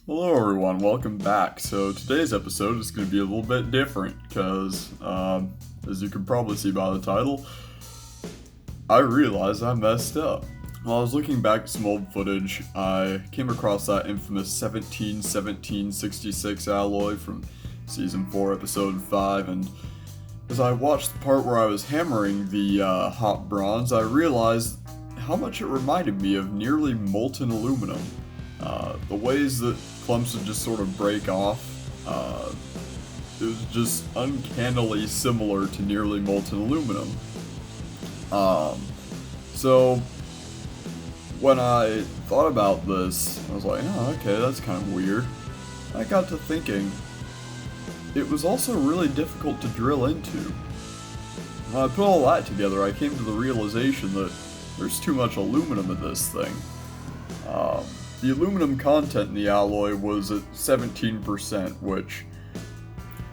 Hello everyone, welcome back. So today's episode is going to be a little bit different because, as you can probably see by the title, I realized I messed up. While I was looking back at some old footage, I came across that infamous 17-17-66 alloy from Season 4, Episode 5, and as I watched the part where I was hammering the hot bronze, I realized how much it reminded me of nearly molten aluminum. The ways that clumps would just sort of break off, it was just uncannily similar to nearly molten aluminum. So when I thought about this, I was like, oh, okay, that's kind of weird. I got to thinking, it was also really difficult to drill into. When I put all that together, I came to the realization that there's too much aluminum in this thing. The aluminum content in the alloy was at 17%, which,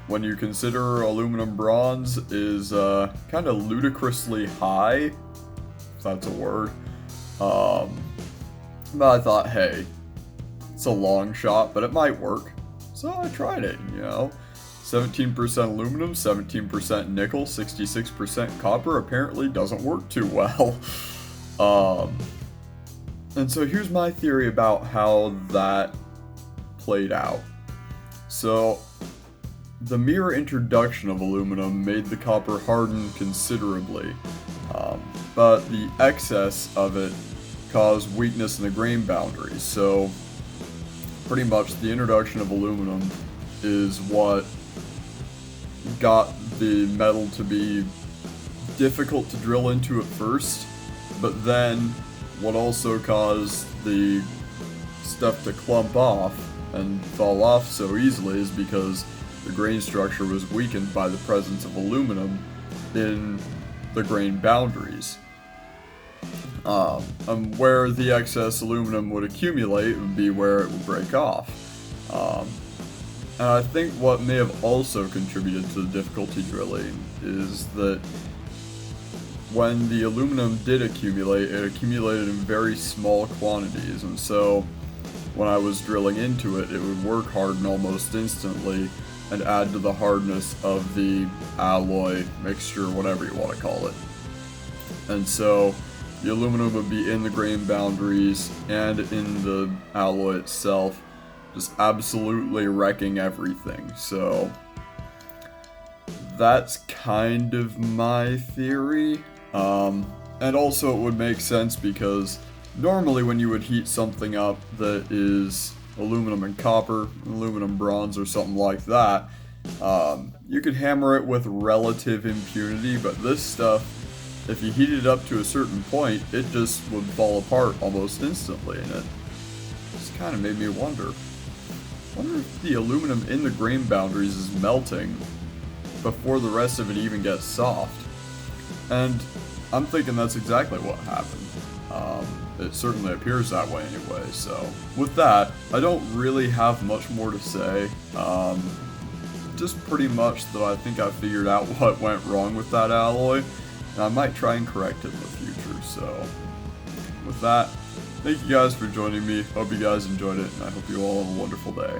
when you consider aluminum bronze, is kind of ludicrously high, if that's a word. But I thought, hey, it's a long shot, but it might work. So I tried it, 17% aluminum, 17% nickel, 66% copper apparently doesn't work too well. And so here's my theory about how that played out. So, the mere introduction of aluminum made the copper harden considerably, but the excess of it caused weakness in the grain boundaries. So, pretty much the introduction of aluminum is what got the metal to be difficult to drill into at first, but then what also caused the stuff to clump off and fall off so easily is because the grain structure was weakened by the presence of aluminum in the grain boundaries. Where the excess aluminum would accumulate would be where it would break off. And I think what may have also contributed to the difficulty drilling is that when the aluminum did accumulate, it accumulated in very small quantities, and so when I was drilling into it, it would work harden almost instantly and add to the hardness of the alloy mixture, whatever you want to call it. And so the aluminum would be in the grain boundaries and in the alloy itself, just absolutely wrecking everything. So that's kind of my theory. And also it would make sense because normally when you would heat something up that is aluminum and copper, aluminum bronze or something like that, you could hammer it with relative impunity, but this stuff, if you heat it up to a certain point, it just would fall apart almost instantly, and it just kind of made me wonder if the aluminum in the grain boundaries is melting before the rest of it even gets soft. And I'm thinking that's exactly what happened. It certainly appears that way anyway, so with that, I don't really have much more to say. Just pretty much that I think I figured out what went wrong with that alloy, and I might try and correct it in the future, so with that, thank you guys for joining me. Hope you guys enjoyed it, and I hope you all have a wonderful day.